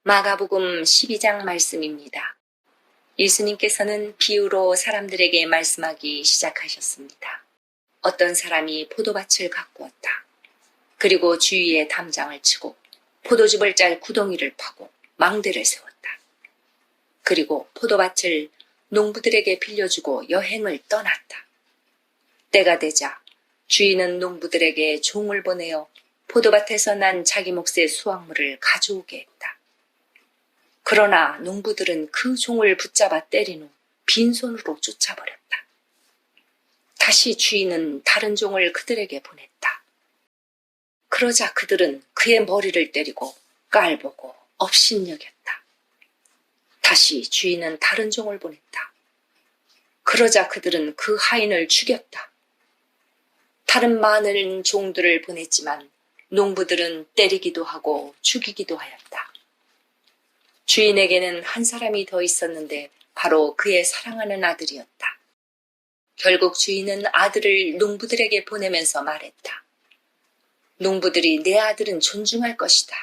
마가복음 12장 말씀입니다. 예수님께서는 비유로 사람들에게 말씀하기 시작하셨습니다. 어떤 사람이 포도밭을 가꾸었다. 그리고 주위에 담장을 치고 포도즙을 짤 구덩이를 파고 망대를 세웠다. 그리고 포도밭을 농부들에게 빌려주고 여행을 떠났다. 때가 되자 주인은 농부들에게 종을 보내어 포도밭에서 난 자기 몫의 수확물을 가져오게 했다. 그러나 농부들은 그 종을 붙잡아 때린 후 빈손으로 쫓아버렸다. 다시 주인은 다른 종을 그들에게 보냈다. 그러자 그들은 그의 머리를 때리고 깔보고 업신여겼다. 다시 주인은 다른 종을 보냈다. 그러자 그들은 그 하인을 죽였다. 다른 많은 종들을 보냈지만 농부들은 때리기도 하고 죽이기도 하였다. 주인에게는 한 사람이 더 있었는데 바로 그의 사랑하는 아들이었다. 결국 주인은 아들을 농부들에게 보내면서 말했다. 농부들이 내 아들은 존중할 것이다.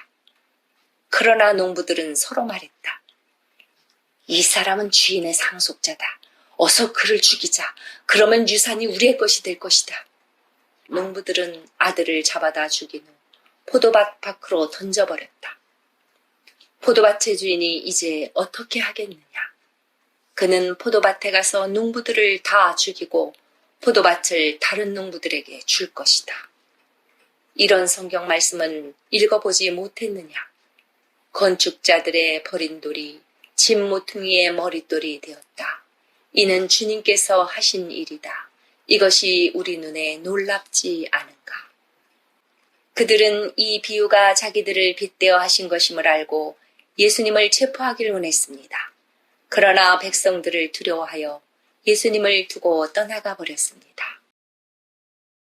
그러나 농부들은 서로 말했다. 이 사람은 주인의 상속자다. 어서 그를 죽이자. 그러면 유산이 우리의 것이 될 것이다. 농부들은 아들을 잡아다 죽인 후 포도밭 밖으로 던져버렸다. 포도밭의 주인이 이제 어떻게 하겠느냐? 그는 포도밭에 가서 농부들을 다 죽이고 포도밭을 다른 농부들에게 줄 것이다. 이런 성경 말씀은 읽어보지 못했느냐? 건축자들의 버린 돌이 집 모퉁이의 머릿돌이 되었다. 이는 주님께서 하신 일이다. 이것이 우리 눈에 놀랍지 않은가? 그들은 이 비유가 자기들을 빗대어 하신 것임을 알고 예수님을 체포하기를 원했습니다. 그러나 백성들을 두려워하여 예수님을 두고 떠나가 버렸습니다.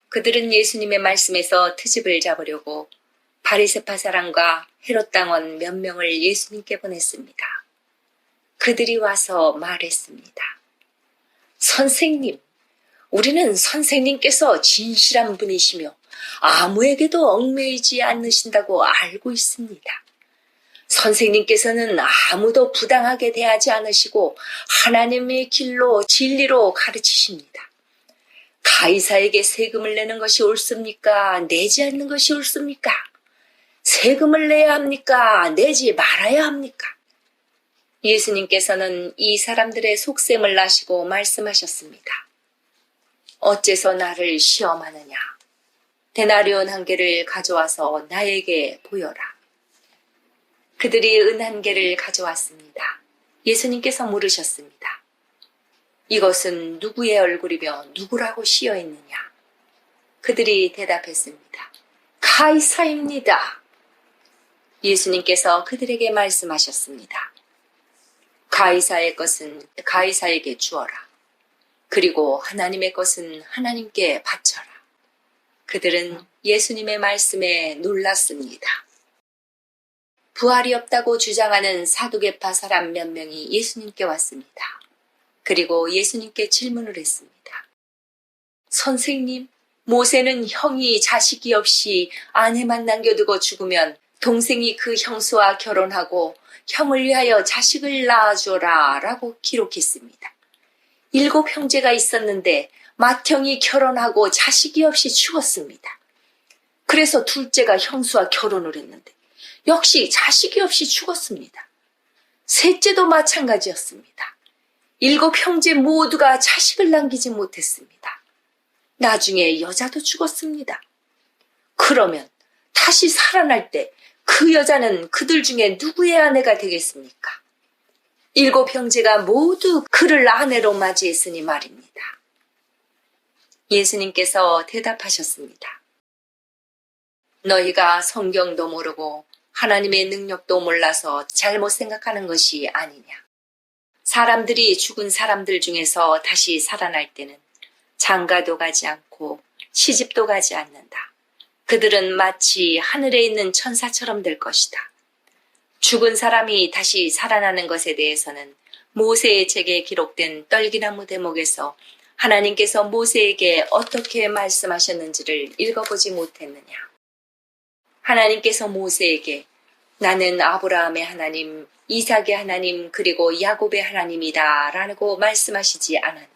그들은 예수님의 말씀에서 트집을 잡으려고 바리새파 사람과 헤롯 당원 몇 명을 예수님께 보냈습니다. 그들이 와서 말했습니다. 선생님, 우리는 선생님께서 진실한 분이시며 아무에게도 얽매이지 않으신다고 알고 있습니다. 선생님께서는 아무도 부당하게 대하지 않으시고 하나님의 길로 진리로 가르치십니다. 가이사에게 세금을 내는 것이 옳습니까? 내지 않는 것이 옳습니까? 세금을 내야 합니까? 내지 말아야 합니까? 예수님께서는 이 사람들의 속셈을 아시고 말씀하셨습니다. 어째서 나를 시험하느냐? 데나리온 한 개를 가져와서 나에게 보여라. 그들이 은 한 개를 가져왔습니다. 예수님께서 물으셨습니다. 이것은 누구의 얼굴이며 누구라고 씌어 있느냐? 그들이 대답했습니다. 가이사입니다. 예수님께서 그들에게 말씀하셨습니다. 가이사의 것은 가이사에게 주어라. 그리고 하나님의 것은 하나님께 바쳐라. 그들은 예수님의 말씀에 놀랐습니다. 부활이 없다고 주장하는 사두개파 사람 몇 명이 예수님께 왔습니다. 그리고 예수님께 질문을 했습니다. 선생님, 모세는 형이 자식이 없이 아내만 남겨두고 죽으면 동생이 그 형수와 결혼하고 형을 위하여 자식을 낳아줘라 라고 기록했습니다. 7 형제가 있었는데 맏형이 결혼하고 자식이 없이 죽었습니다. 그래서 둘째가 형수와 결혼을 했는데 역시 자식이 없이 죽었습니다. 셋째도 마찬가지였습니다. 7 형제 모두가 자식을 남기지 못했습니다. 나중에 여자도 죽었습니다. 그러면 다시 살아날 때 그 여자는 그들 중에 누구의 아내가 되겠습니까? 7 형제가 모두 그를 아내로 맞이했으니 말입니다. 예수님께서 대답하셨습니다. 너희가 성경도 모르고 하나님의 능력도 몰라서 잘못 생각하는 것이 아니냐. 사람들이 죽은 사람들 중에서 다시 살아날 때는 장가도 가지 않고 시집도 가지 않는다. 그들은 마치 하늘에 있는 천사처럼 될 것이다. 죽은 사람이 다시 살아나는 것에 대해서는 모세의 책에 기록된 떨기나무 대목에서 하나님께서 모세에게 어떻게 말씀하셨는지를 읽어보지 못했느냐. 하나님께서 모세에게 나는 아브라함의 하나님, 이삭의 하나님, 그리고 야곱의 하나님이다 라고 말씀하시지 않았느냐.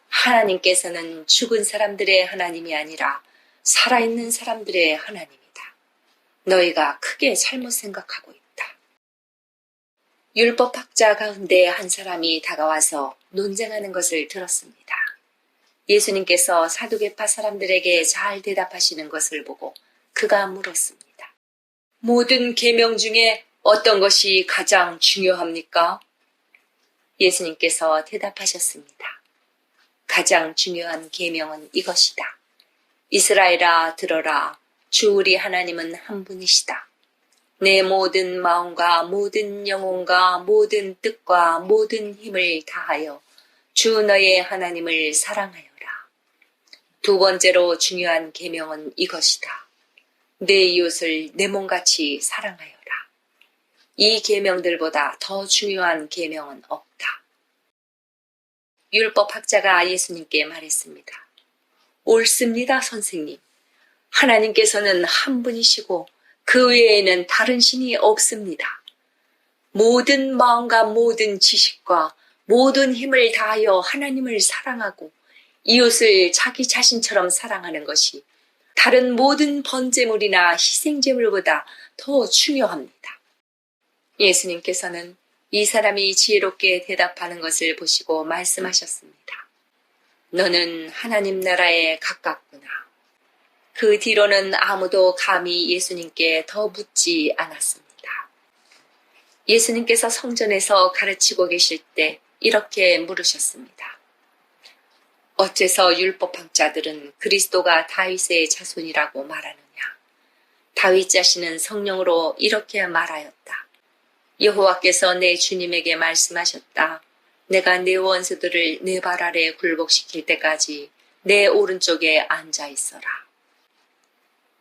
하나님께서는 죽은 사람들의 하나님이 아니라 살아있는 사람들의 하나님이다. 너희가 크게 잘못 생각하고 있다. 율법학자 가운데 한 사람이 다가와서 논쟁하는 것을 들었습니다. 예수님께서 사두개파 사람들에게 잘 대답하시는 것을 보고 그가 물었습니다. 모든 계명 중에 어떤 것이 가장 중요합니까? 예수님께서 대답하셨습니다. 가장 중요한 계명은 이것이다. 이스라엘아 들어라. 주 우리 하나님은 한 분이시다. 내 모든 마음과 모든 영혼과 모든 뜻과 모든 힘을 다하여 주 너의 하나님을 사랑하여라. 두 번째로 중요한 계명은 이것이다. 내 이웃을 내 몸같이 사랑하여라. 이 계명들보다 더 중요한 계명은 없다. 율법학자가 예수님께 말했습니다. 옳습니다, 선생님. 하나님께서는 한 분이시고 그 외에는 다른 신이 없습니다. 모든 마음과 모든 지식과 모든 힘을 다하여 하나님을 사랑하고 이웃을 자기 자신처럼 사랑하는 것이 다른 모든 번제물이나 희생제물보다 더 중요합니다. 예수님께서는 이 사람이 지혜롭게 대답하는 것을 보시고 말씀하셨습니다. 너는 하나님 나라에 가깝구나. 그 뒤로는 아무도 감히 예수님께 더 묻지 않았습니다. 예수님께서 성전에서 가르치고 계실 때 이렇게 물으셨습니다. 어째서 율법학자들은 그리스도가 다윗의 자손이라고 말하느냐? 다윗 자신은 성령으로 이렇게 말하였다. 여호와께서 내 주님에게 말씀하셨다. 내가 내 원수들을 내 발 아래 굴복시킬 때까지 내 오른쪽에 앉아 있어라.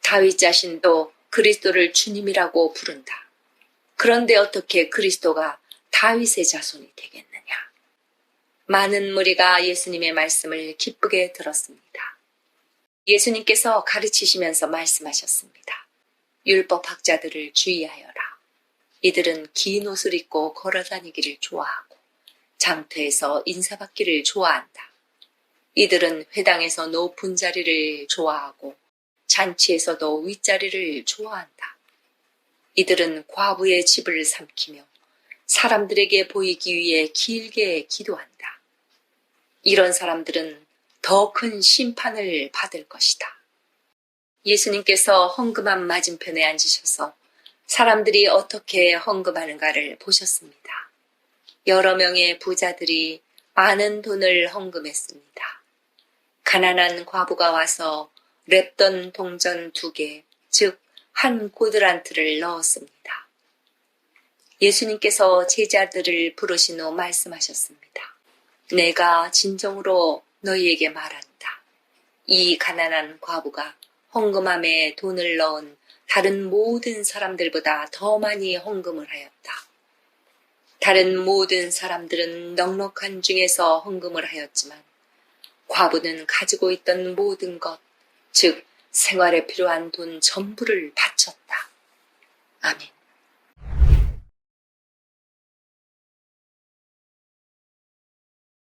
다윗 자신도 그리스도를 주님이라고 부른다. 그런데 어떻게 그리스도가 다윗의 자손이 되겠느냐? 많은 무리가 예수님의 말씀을 기쁘게 들었습니다. 예수님께서 가르치시면서 말씀하셨습니다. 율법학자들을 주의하여라. 이들은 긴 옷을 입고 걸어다니기를 좋아하고 장터에서 인사받기를 좋아한다. 이들은 회당에서 높은 자리를 좋아하고 잔치에서도 윗자리를 좋아한다. 이들은 과부의 집을 삼키며 사람들에게 보이기 위해 길게 기도한다. 이런 사람들은 더 큰 심판을 받을 것이다. 예수님께서 헌금함 맞은편에 앉으셔서 사람들이 어떻게 헌금하는가를 보셨습니다. 여러 명의 부자들이 많은 돈을 헌금했습니다. 가난한 과부가 와서 랩돈 동전 2개, 즉 한 고드란트를 넣었습니다. 예수님께서 제자들을 부르신 후 말씀하셨습니다. 내가 진정으로 너희에게 말한다. 이 가난한 과부가 헌금함에 돈을 넣은 다른 모든 사람들보다 더 많이 헌금을 하였다. 다른 모든 사람들은 넉넉한 중에서 헌금을 하였지만 과부는 가지고 있던 모든 것, 즉 생활에 필요한 돈 전부를 바쳤다. 아멘.